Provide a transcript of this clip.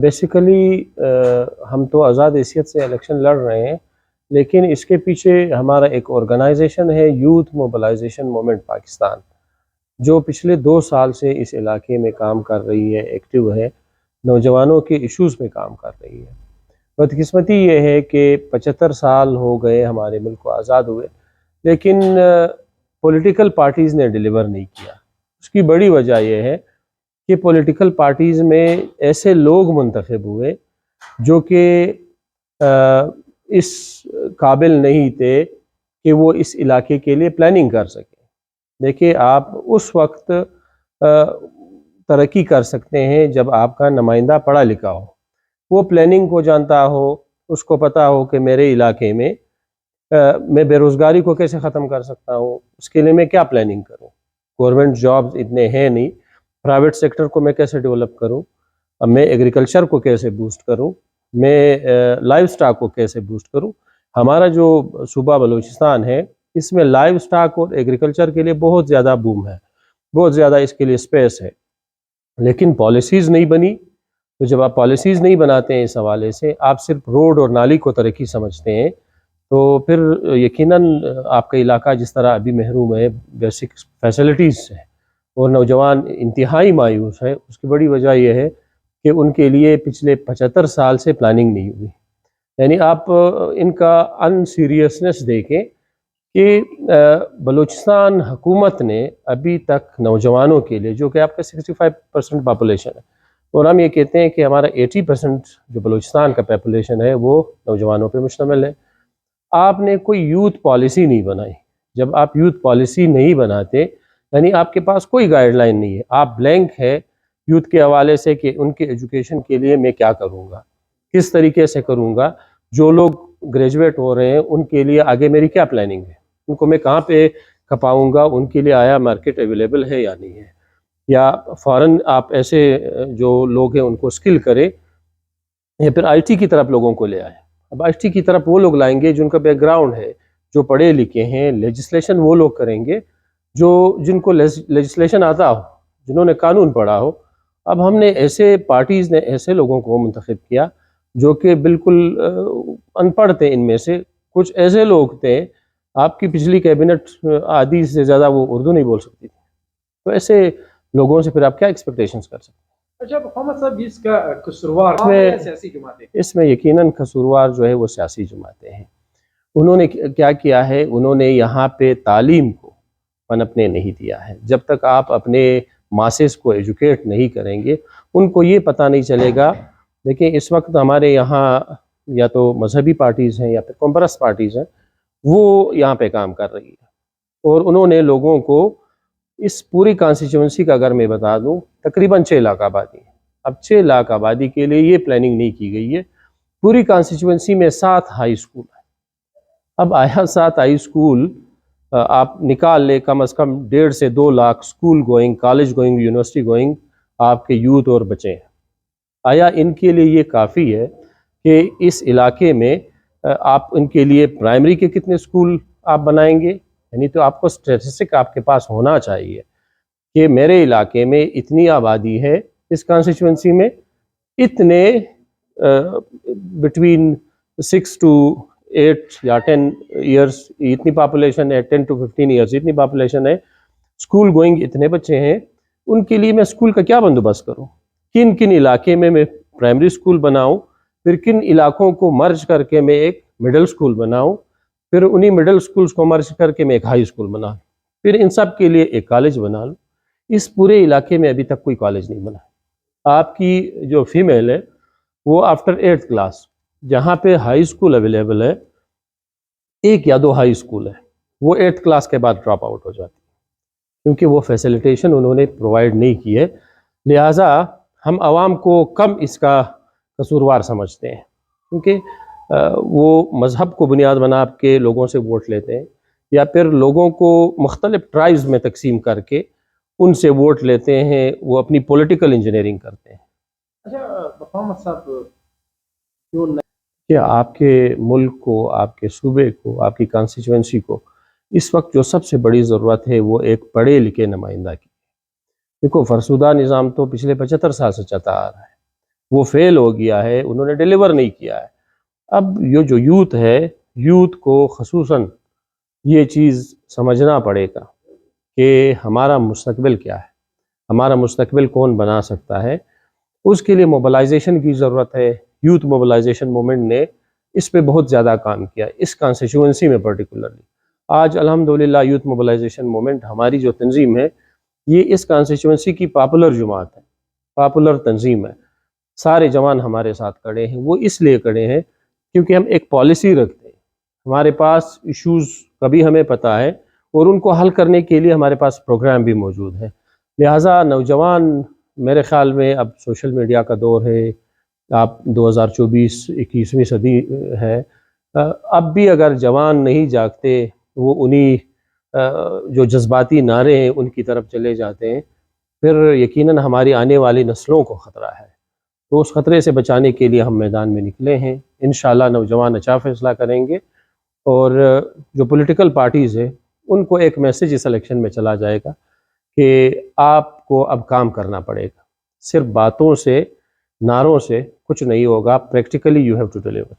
Basically ہم تو آزاد حیثیت سے الیکشن لڑ رہے ہیں، لیکن اس کے پیچھے ہمارا ایک آرگنائزیشن ہے، یوتھ موبلائزیشن موومنٹ پاکستان، جو پچھلے 2 سال سے اس علاقے میں کام کر رہی ہے، ایکٹیو ہے، نوجوانوں کے ایشوز پہ کام کر رہی ہے۔ بدقسمتی یہ ہے کہ 75 سال ہو گئے ہمارے ملک کو آزاد ہوئے، لیکن پولیٹیکل پارٹیز نے ڈیلیور نہیں کیا۔ اس کی بڑی وجہ یہ ہے کہ پولیٹیکل پارٹیز میں ایسے لوگ منتخب ہوئے جو کہ اس قابل نہیں تھے کہ وہ اس علاقے کے لیے پلاننگ کر سکیں۔ دیکھیں، آپ اس وقت ترقی کر سکتے ہیں جب آپ کا نمائندہ پڑھا لکھا ہو، وہ پلاننگ کو جانتا ہو، اس کو پتہ ہو کہ میرے علاقے میں میں بے روزگاری کو کیسے ختم کر سکتا ہوں، اس کے لیے میں کیا پلاننگ کروں۔ گورنمنٹ جابز اتنے ہیں نہیں، پرائیویٹ سیکٹر کو میں کیسے ڈیولپ کروں، میں ایگریکلچر کو کیسے بوسٹ کروں، میں لائف سٹاک کو کیسے بوسٹ کروں۔ ہمارا جو صوبہ بلوچستان ہے، اس میں لائف سٹاک اور ایگریکلچر کے لیے بہت زیادہ بوم ہے، بہت زیادہ اس کے لیے اسپیس ہے، لیکن پالیسیز نہیں بنی۔ تو جب آپ پالیسیز نہیں بناتے ہیں اس حوالے سے، آپ صرف روڈ اور نالی کو ترقی سمجھتے ہیں، تو پھر یقیناً آپ کا علاقہ جس طرح ابھی محروم ہے بیسک فیسلٹیز سے، اور نوجوان انتہائی مایوس ہے۔ اس کی بڑی وجہ یہ ہے کہ ان کے لیے پچھلے 75 سال سے پلاننگ نہیں ہوئی۔ یعنی آپ ان کا ان سیریسنس دیکھیں کہ بلوچستان حکومت نے ابھی تک نوجوانوں کے لیے، جو کہ آپ کا 65% پاپولیشن ہے، اور ہم یہ کہتے ہیں کہ ہمارا 80% جو بلوچستان کا پاپولیشن ہے وہ نوجوانوں پہ مشتمل ہے، آپ نے کوئی یوتھ پالیسی نہیں بنائی۔ جب آپ یوتھ پالیسی نہیں بناتے، یعنی آپ کے پاس کوئی گائیڈ لائن نہیں ہے، آپ بلینک ہے یوتھ کے حوالے سے کہ ان کے ایجوکیشن کے لیے میں کیا کروں گا، کس طریقے سے کروں گا۔ جو لوگ گریجویٹ ہو رہے ہیں ان کے لیے آگے میری کیا پلاننگ ہے، ان کو میں کہاں پہ کھپاؤں گا، ان کے لیے آیا مارکیٹ اویلیبل ہے یا نہیں ہے، یا فوراً آپ ایسے جو لوگ ہیں ان کو اسکل کرے، یا پھر آئی ٹی کی طرف لوگوں کو لے آئے۔ اب آئی ٹی کی طرف وہ لوگ لائیں گے جن کا بیک گراؤنڈ ہے، جو پڑھے لکھے ہیں، لیجسلیشن وہ لوگ کریں گے جن کو لیجسلیشن آتا ہو، جنہوں نے قانون پڑھا ہو۔ اب ہم نے ایسے پارٹیز نے ایسے لوگوں کو منتخب کیا جو کہ بالکل ان پڑھ تھے۔ ان میں سے کچھ ایسے لوگ تھے، آپ کی پچھلی کیبنٹ آدھی سے زیادہ وہ اردو نہیں بول سکتی تھی، تو ایسے لوگوں سے پھر آپ کیا ایکسپیکٹیشنز کر سکتے ہیں۔ اچھا محمد صاحب، اس کا قصوروار سیاسی جماعتیں، اس میں یقیناً قصوروار جو ہے وہ سیاسی جماعتیں ہیں۔ انہوں نے کیا کیا ہے، انہوں نے یہاں پہ تعلیم کو پنپنے نہیں دیا ہے۔ جب تک آپ اپنے ماسز کو ایجوکیٹ نہیں کریں گے، ان کو یہ پتہ نہیں چلے گا۔ دیکھیں، اس وقت ہمارے یہاں یا تو مذہبی پارٹیز ہیں یا پھر قوم پرست پارٹیز ہیں، وہ یہاں پہ کام کر رہی ہے، اور انہوں نے لوگوں کو اس پوری کانسٹیچوئنسی کا اگر میں بتا دوں، تقریباً 6 لاکھ آبادی ہے۔ اب 6 لاکھ آبادی کے لیے یہ پلاننگ نہیں کی گئی ہے۔ پوری کانسٹیچوئنسی میں 7 ہائی اسکول ہیں۔ اب آیا 7 ہائی اسکول آپ نکال لے، کم از کم 1.5 سے 2 lakh school going, college going, university going آپ کے یوتھ اور بچے ہیں۔ آیا ان کے لیے یہ کافی ہے کہ اس علاقے میں آپ ان کے لیے پرائمری کے کتنے اسکول آپ بنائیں گے؟ یعنی تو آپ کو اسٹیٹسٹک آپ کے پاس ہونا چاہیے کہ میرے علاقے میں اتنی آبادی ہے، اس کانسٹیچوئنسی میں اتنے بٹوین 6 to 8 یا 10 ایئرس اتنی پاپولیشن ہے، 10 to 15 ایئرس اتنی پاپولیشن ہے، اسکول گوئنگ اتنے بچے ہیں۔ ان کے لیے میں اسکول کا کیا بندوبست کروں؟ کن کن علاقے میں پرائمری اسکول بناؤں، پھر کن علاقوں کو مرج کر کے میں ایک مڈل اسکول بناؤں، پھر انہی مڈل اسکولز کو مرج کر کے میں ایک ہائی اسکول بناؤں، پھر ان سب کے لیے ایک کالج بنا لوں۔ اس پورے علاقے میں ابھی تک کوئی کالج نہیں بنا۔ آپ کی جو فیمیل ہے وہ آفٹر 8th کلاس، جہاں پہ ہائی اسکول اویلیبل ہے، 1 یا 2 ہائی اسکول ہے، وہ 8th کلاس کے بعد ڈراپ آؤٹ ہو جاتی ہے، کیونکہ وہ فیسیلیٹیشن انہوں نے پرووائڈ نہیں کی ہے۔ لہٰذا ہم عوام کو کم اس کا قصوروار سمجھتے ہیں، کیونکہ وہ مذہب کو بنیاد بنا کے لوگوں سے ووٹ لیتے ہیں، یا پھر لوگوں کو مختلف ٹرائبز میں تقسیم کر کے ان سے ووٹ لیتے ہیں، وہ اپنی پولیٹیکل انجینئرنگ کرتے ہیں۔ اچھا محمد صاحب، کہ آپ کے ملک کو، آپ کے صوبے کو، آپ کی کانسٹیچوئنسی کو اس وقت جو سب سے بڑی ضرورت ہے وہ ایک پڑھے لکھے نمائندہ کی۔ دیکھو، فرسودہ نظام تو پچھلے 75 سال سے چلتا آ رہا ہے، وہ فیل ہو گیا ہے، انہوں نے ڈیلیور نہیں کیا ہے۔ اب یہ جو یوتھ ہے، یوتھ کو خصوصاً یہ چیز سمجھنا پڑے گا کہ ہمارا مستقبل کیا ہے، ہمارا مستقبل کون بنا سکتا ہے۔ اس کے لیے موبلائزیشن کی ضرورت ہے۔ یوتھ موبلائزیشن مومنٹ نے اس پہ بہت زیادہ کام کیا، اس کانسٹیچوئنسی میں پرٹیکولرلی۔ آج الحمدللہ یوتھ موبلائزیشن مومنٹ ہماری جو تنظیم ہے، یہ اس کانسٹیچوئنسی کی پاپولر جماعت ہے، پاپولر تنظیم ہے۔ سارے جوان ہمارے ساتھ کھڑے ہیں، وہ اس لیے کھڑے ہیں کیونکہ ہم ایک پالیسی رکھتے ہیں، ہمارے پاس ایشوز کبھی ہمیں پتہ ہے اور ان کو حل کرنے کے لیے ہمارے پاس پروگرام بھی موجود ہے۔ لہٰذا نوجوان، میرے خیال میں اب سوشل میڈیا کا دور ہے، آپ 2024-21ویں صدی ہے، اب بھی اگر جوان نہیں جاگتے، وہ انہی جو جذباتی نعرے ہیں ان کی طرف چلے جاتے ہیں، پھر یقیناً ہماری آنے والی نسلوں کو خطرہ ہے۔ تو اس خطرے سے بچانے کے لیے ہم میدان میں نکلے ہیں۔ انشاءاللہ نوجوان اچھا فیصلہ کریں گے، اور جو پولیٹیکل پارٹیز ہیں ان کو ایک میسیج اس الیکشن میں چلا جائے گا کہ آپ کو اب کام کرنا پڑے گا، صرف باتوں سے، نعروں سے کچھ نہیں ہوگا، practically you have to deliver.